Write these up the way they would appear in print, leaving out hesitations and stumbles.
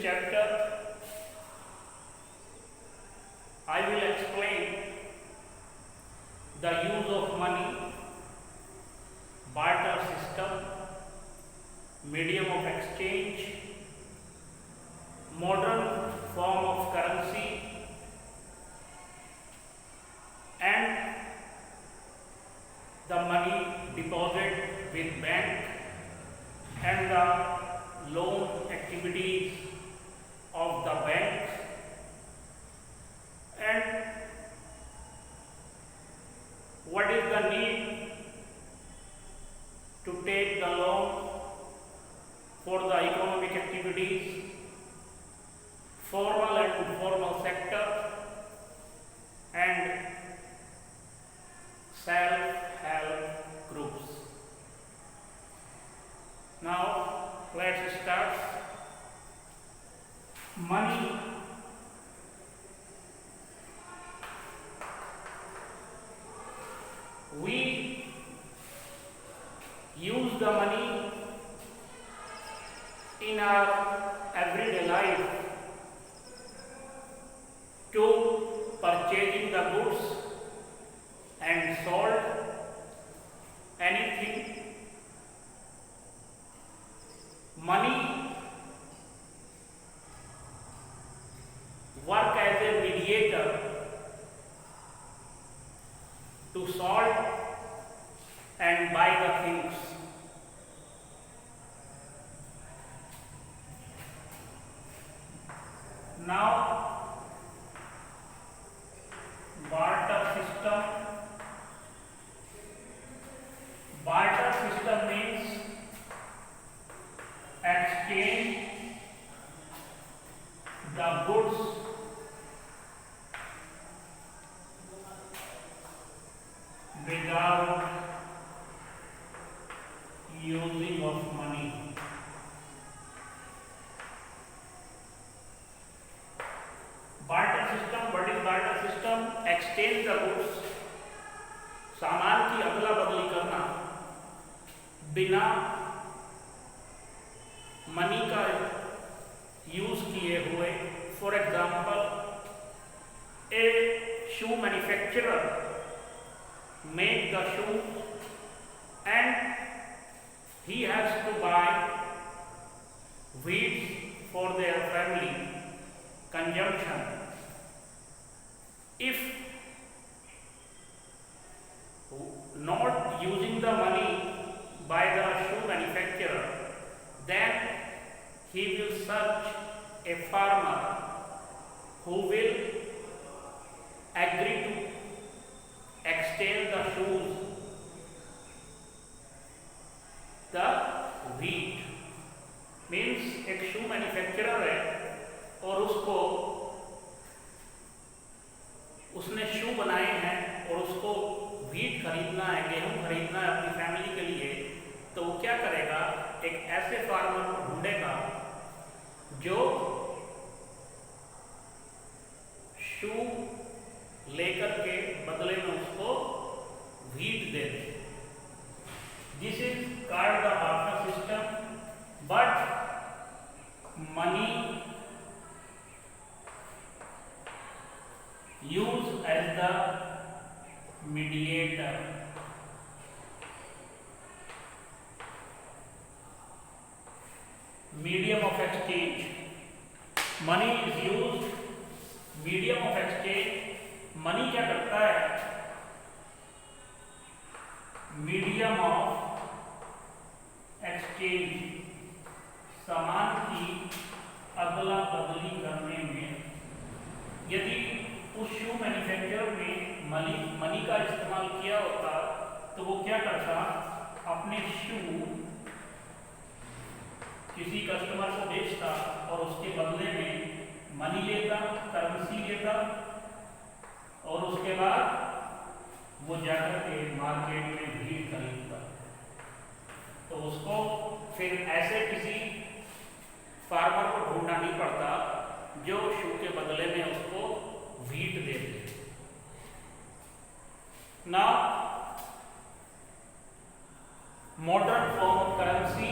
chapter, I will explain the use of money, barter system, medium of exchange, modern form of currency, and the money deposit with bank and the loan activities of the banks, and what is the need to take the loan for the economic activities, formal and informal sector, and self-help groups. Now let's start. Money. We use the money in our everyday life to purchasing the goods and sold anything. Money work as a mediator to solve and buy the things. Now, barter system. Barter system means exchange the goods without using of money. Barter system, what is barter system? Exchange the goods, सामान की अदला बदली करना बिना money का use किए हुए. For example, A shoe manufacturer make the shoes and he has to buy wheat for their family consumption. If not using the money by the shoe manufacturer, then he will search a farmer who will agree to exchange the shoes, the wheat. Means एक शू manufacturer है और उसने शू बनाए हैं और उसको wheat खरीदना है, गेहूं खरीदना है अपनी फैमिली के लिए, तो वो क्या करेगा? एक ऐसे फार्मर को ढूंढेगा जो शू लेकर के बदले में उसको व्हीट दे दे. This is called the barter system. But money use as the mediator. Medium of exchange. Money is use medium of exchange. Money क्या करता है? मीडियम ऑफ एक्सचेंज, सामान की अदला बदली करने में. यदि उस शू मैन्युफैक्चरर ने मनी का इस्तेमाल किया होता तो वो क्या करता? अपने शू किसी कस्टमर को बेचता और उसके बदले में मनी लेता, करेंसी लेता, और उसके बाद वो जाकर के मार्केट में भीड़ खरीदता. तो उसको फिर ऐसे किसी फार्मर को ढूंढना नहीं पड़ता जो शू के बदले में उसको व्हीट दे दे. ना मॉडर्न फॉर्म ऑफ करेंसी.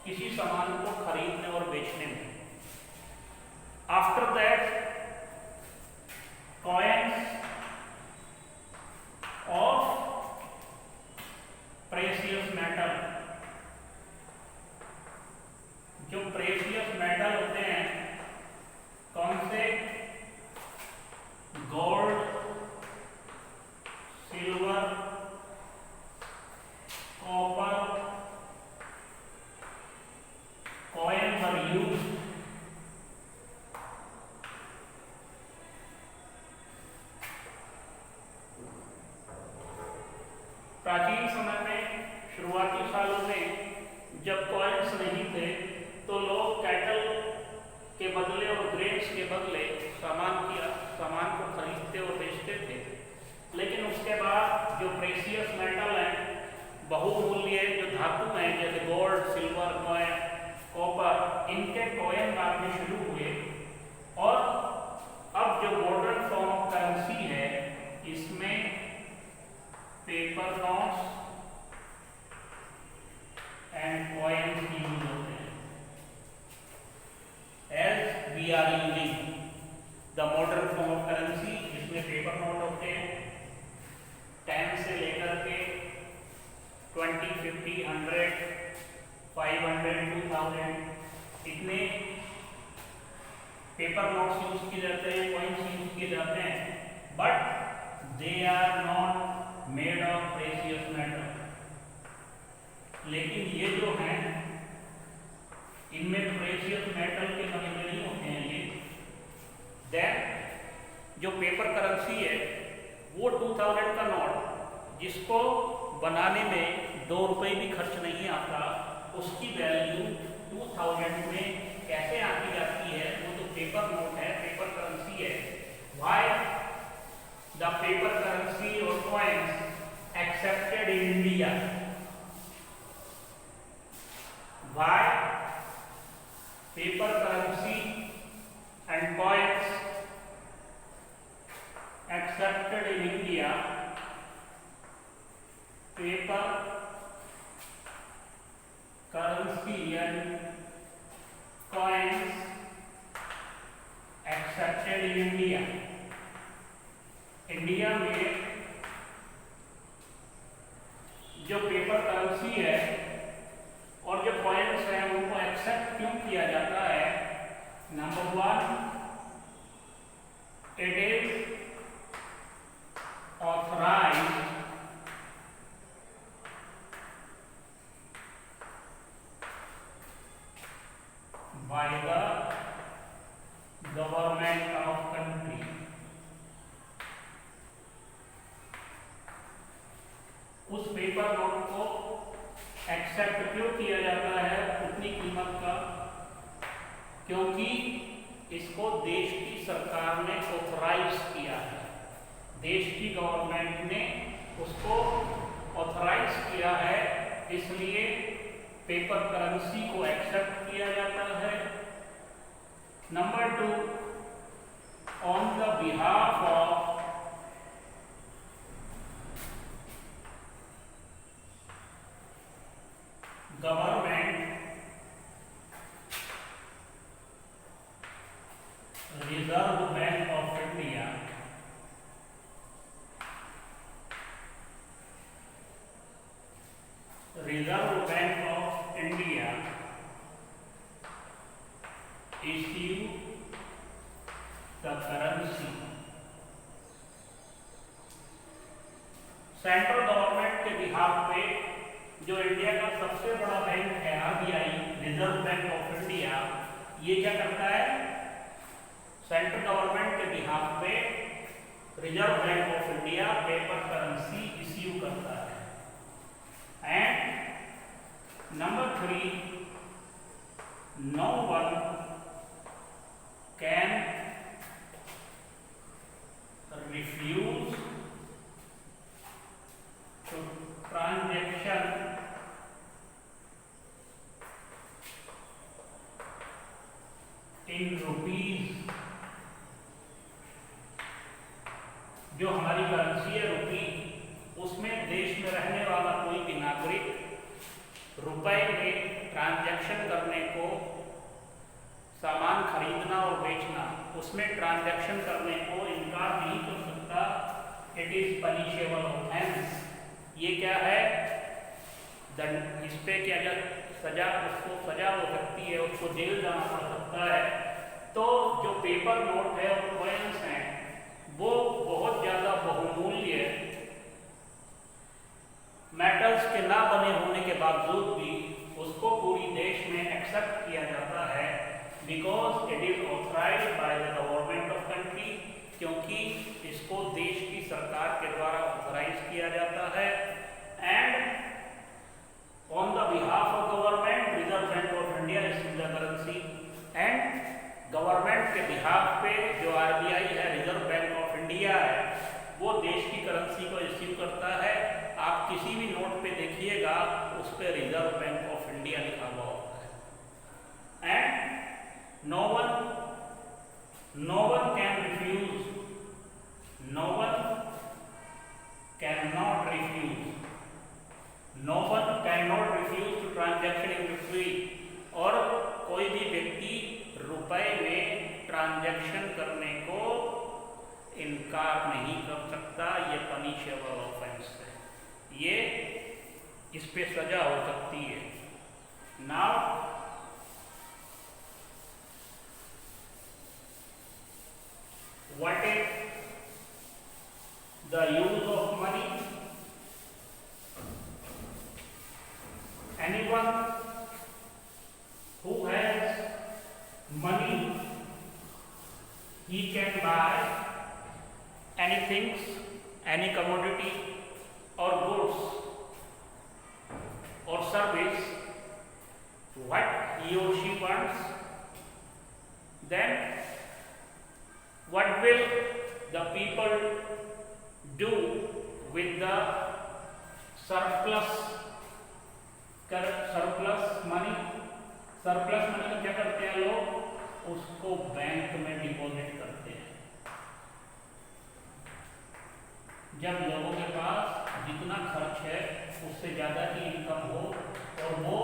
किसी सामान को खरीदने और बेचने में। After that coins of precious metal, जो प्रेशियस मेटल होते हैं कौन से, gold, silver, copper, coins are used प्राचीन समय में, शुरुआती सालों में जब कॉइन्स नहीं थे तो लोग कैटल के बदले और ग्रेन्स के बदले सामान को खरीदते और बेचते थे। लेकिन उसके बाद जो प्रेशियस मेटल हैं, बहुमूल्य जो धातु हैं जैसे गोल्ड, सिल्वर, कॉपर, इनके कॉइन बनने शुरू हुए। और अब जो मॉडर्न फॉर्म ऑफ करेंसी है इसमें paper notes and coins use होते हैं। As we are using the modern form of currency, इसमें पेपर नोट होते हैं 10 से लेकर के 20, 50, 100, 500, 2000 इतने पेपर नोट्स यूज किए जाते हैं, कॉइन्स यूज किए जाते हैं। But they are not made of precious metal. लेकिन ये जो हैं इनमें प्रेशियस मेटल के बने नहीं होते हैं ये। देन जो पेपर करेंसी है वो 2000 का नोट जिसको बनाने में 2 रुपये भी खर्च नहीं आता, उसकी वैल्यू 2000 में कैसे आती जाती है, वो तो पेपर नोट है, पेपर करेंसी है। व्हाई द पेपर करेंसी और coins accepted in India, why paper currency and coins accepted in India, paper currency and coins accepted in India। India में जो पेपर करेंसी है और जो कॉइन्स है उनको एक्सेप्ट क्यों किया जाता है? Number 1, it is authorized by the government of country। उस पेपर नोट को एक्सेप्ट क्यों किया जाता है उतनी कीमत का? क्योंकि इसको देश की सरकार ने ऑथराइज किया है, देश की गवर्नमेंट ने उसको ऑथराइज किया है, इसलिए पेपर करेंसी को एक्सेप्ट किया जाता है। Number 2, on the behalf of government, reserve bank of India, Reserve Bank of India issue the currency। Central government के बिहाफ पे जो इंडिया का सबसे बड़ा बैंक है RBI, reserve bank of India, ये क्या करता है? सेंट्रल गवर्नमेंट के बिहाफ पे reserve bank of India paper currency issue करता है। And number 3, no one can refuse to transaction in rupees। जो हमारी करेंसी है रुपी, उसमें देश में रहने वाला कोई भी नागरिक रुपए में ट्रांजैक्शन करने को, सामान खरीदना और बेचना, उसमें ट्रांजैक्शन करने को इनकार नहीं कर सकता। It is punishable offence. ये क्या है? दंड। इस पे क्या सजा, उसको सजा हो सकती है, उसको जेल जाना पड़ सकता है। तो जो पेपर नोट है और कॉइन्स हैं वो बहुत ज़्यादा बहुमूल्य मेटल्स के ना बने होने के बावजूद भी उसको पूरी देश में एक्सेप्ट किया जाता है, because it is authorised by the government of country, क्योंकि इसको देश की सरकार के द्वारा ऑथराइज किया जाता है। And on the behalf of government, reserve bank of India issues the currency. And government के बिहाफ पे जो आरबीआई है, रिजर्व बैंक ऑफ इंडिया है, वो देश की करेंसी को इश्यू करता है। आप किसी भी नोट पे देखिएगा उस पे रिजर्व बैंक ऑफ इंडिया लिखा हुआ होता है। And no one can refuse, no one can not refuse, no one can not refuse to transaction in rupee. और कोई भी व्यक्ति रुपए में ट्रांजैक्शन करने को इनकार नहीं कर सकता। ये पनिशेबल ऑफेंस है, ये इस पे सजा हो सकती है। Now what is the use of money? Anyone who has money, he can buy anything, any commodity or goods or service what he or she wants. Then what will the people do with the surplus money? Surplus money क्या करते हैं लोग? उसको bank में deposit करते हैं। जब लोगों के पास जितना खर्च है उससे ज़्यादा की इनकम हो और वो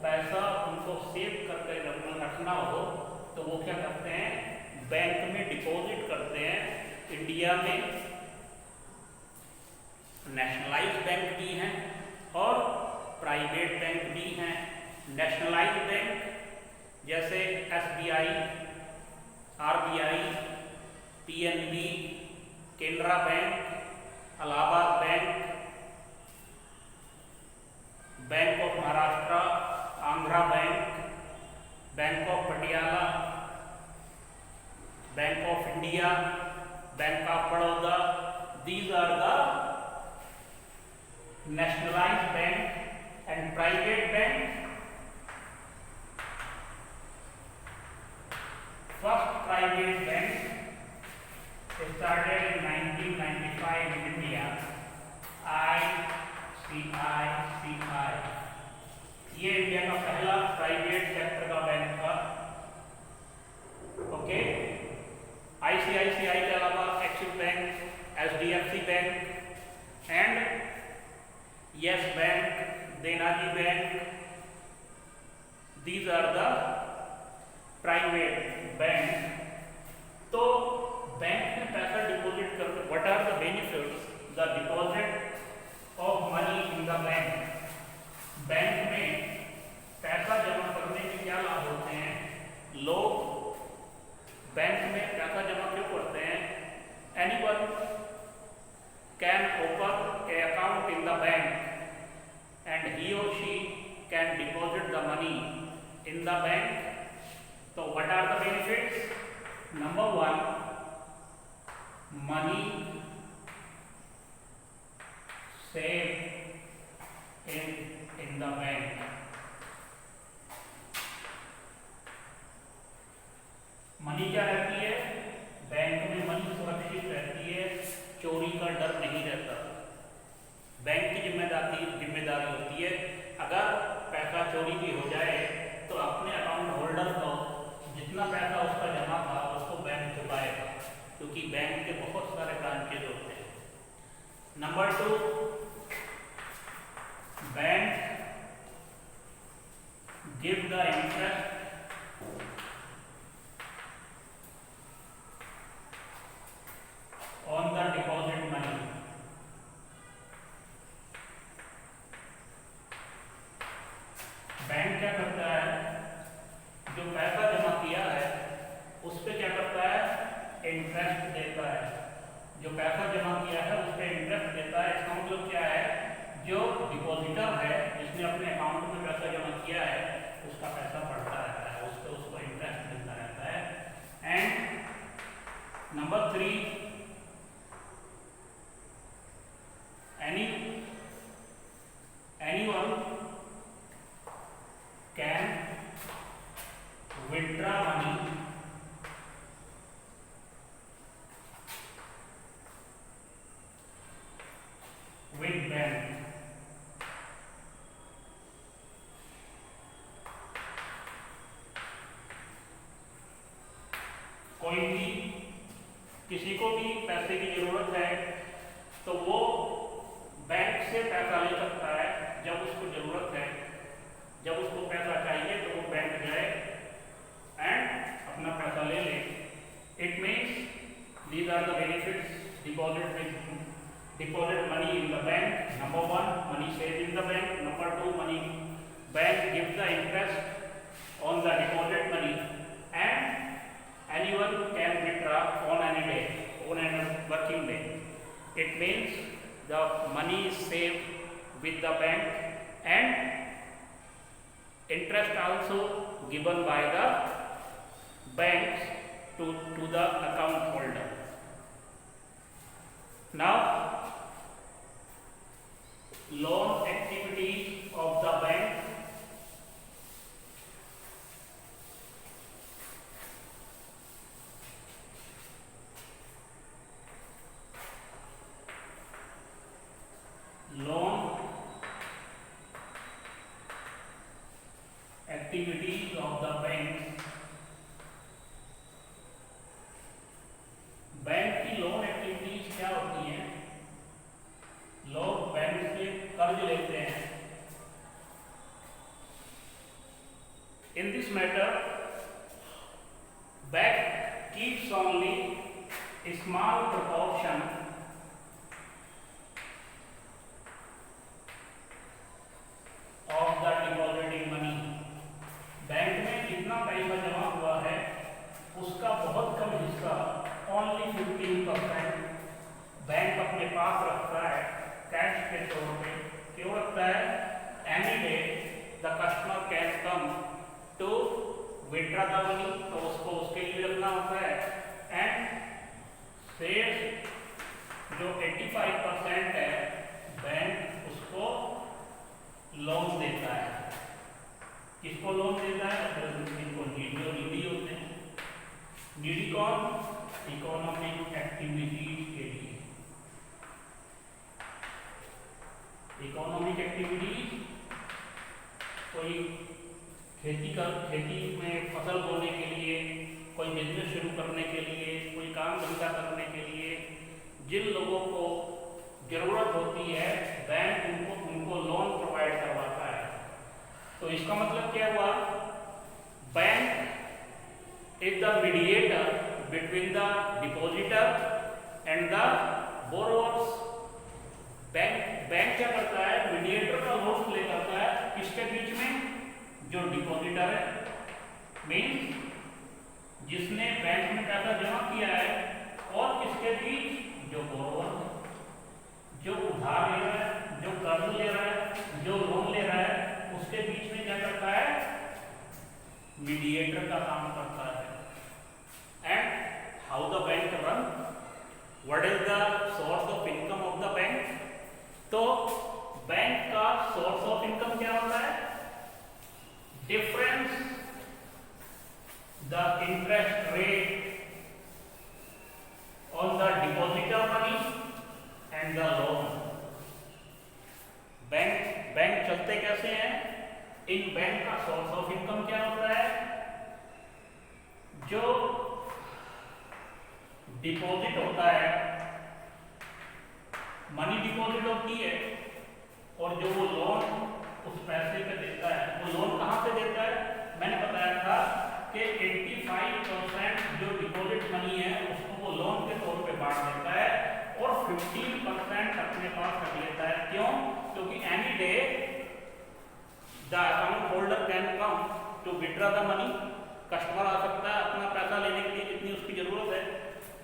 पैसा उनको सेव करके रखना हो, तो वो क्या करते हैं? बैंक में डिपॉजिट करते हैं। इंडिया में नेशनलाइज्ड बैंक भी हैं और प्राइवेट बैंक भी हैं। नेशनलाइज्ड बैंक जैसे SBI, RBI, PNB, Canara bank, Allahabad bank, bank of Maharashtra, Andhra bank, bank of Patiala, bank of India, bank of Baroda, these are the nationalized bank. And private bank, first private bank started in 1995 in India, ICICI। ये India का पहला private sector का bank था। Okay, ICICI के अलावा Axis bank, HDFC bank and Yes bank, Dena bank, these are the private bank. तो bank में पैसा डिपॉजिट करके what are the benefits? The deposit of money in the bank। Bank में पैसा जमा करने के क्या लाभ होते हैं? लोग बैंक में पैसा जमा क्यों करते हैं? Anyone can open an account in the bank and he or she can deposit the money in the bank। So what are the benefits? Number one, money saved in the bank। Money क्या रहती है? Bank में money सुरक्षित रहती है, चोरी का डर नहीं रहता। बैंक की जिम्मेदारी होती है, अगर पैसा चोरी भी हो जाए तो अपने अकाउंट होल्डर को जितना पैसा उसका जमा था उसको बैंक चुकाएगा, क्योंकि बैंक के बहुत सारे ब्रांचेज होते हैं। Number two, bank give the interest on the deposit money. Bank क्या करता है, जो पैसा जमा किया है उस पे क्या करता है, इंटरेस्ट देता है। जो पैसा जमा किया है उस पे इंटरेस्ट देता है। इसका मतलब क्या है, जो डिपॉजिटर है जिसने अपने अकाउंट में पैसा जमा किया है उसका पैसा बढ़ता रहता है, उस पे उसको इंटरेस्ट मिलता रहता है। And number 3, anyone can withdraw money with bank. कोई भी किसी को भी पैसे की जरूरत है तो वो बैंक से पैसा ले सकता है जब उसको जरूरत है। जब उसको पैसा चाहिए तो वो बैंक जाए एंड अपना पैसा ले ले। It means these are the benefits deposit money in the bank. Number 1, money saved in the bank. Number 2, money bank gives the interest on the deposit money, and anyone can withdraw on any day, on any working day. It means the money is saved with the bank and interest also given by the banks to the account holder. Now, loan activities of the bank. Loan activities of the bank. Bank की loan activities क्या होती हैं? लोग bank से कर्ज लेते हैं। In this matter, bank keeps only a small proportion of the depositing money. Bank में जितना पैसा जमा हुआ है उसका बहुत कम हिस्सा, only 15% बैंक अपने पास रखता है कैश के तौर पे। क्यों रखता है? Any day the customer can come to withdraw the money, तो उसको उसके लिए रखना होता है। एंड शेष जो 85% है बैंक उसको लोन देता है। किसको लोन देता है? जिनको नीडी होते हैं। नीडी कौन? इकोनॉमिक एक्टिविटीज के लिए। इकोनॉमिक एक्टिविटीज कोई खेती में फसल बोने के लिए, कोई बिजनेस शुरू करने के लिए, कोई काम धंधा करने के लिए जिन लोगों को जरूरत होती है बैंक उनको लोन प्रोवाइड करवाता है। तो इसका मतलब क्या हुआ? Bank is the mediator between the depositor and the borrowers. Bank क्या करता है? मीडिएटर का रोल प्ले करता है किसके बीच में? जो डिपॉजिटर है, मीन्स जिसने बैंक में पैसा जमा किया है, और किसके बीच? जो बोरोवर है, जो उधार ले रहा है, जो कर्ज ले रहा है, जो लोन ले रहा है, उसके बीच में क्या करता है? मीडिएटर का काम करता है। And how the bank run? What is the source of income of the bank? तो बैंक का source of income क्या होता है? Difference the interest rate on the depositor money and the loan. Bank चलते कैसे हैं? इन बैंक का source of income क्या होता है? जो डिपॉजिट होता है, मनी डिपॉजिट होती है, और जो वो लोन उस पैसे पे देता है, वो लोन कहाँ से देता है? मनी है उसको वो लोन के तौर पे बांट देता है और 15% अपने पास रख लेता है। क्यों? क्योंकि any day the account holder can come to withdraw the money. Customer आ सकता है अपना पैसा लेने के लिए जितनी उसकी जरूरत है,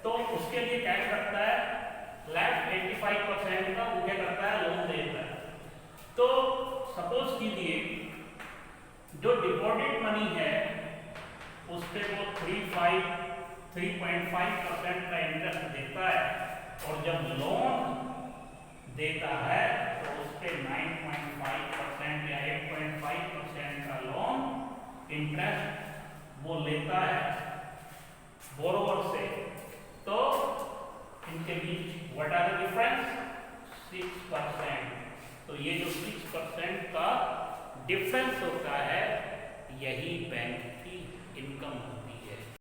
तो उसके लिए कैश रखता है, लेफ्ट 85% का वो क्या करता है, लोन देता है। तो सपोज कीजिए जो डिपॉजिट मनी है उस पे वो 3.5% का इंटरेस्ट देता है और जब लोन देता है तो उस पे 9.5% या 8.5% का लोन इंटरेस्ट वो लेता है बोरोवर से। तो इनके बीच व्हाट आर द डिफरेंस? 6%। तो ये जो 6% का डिफरेंस होता है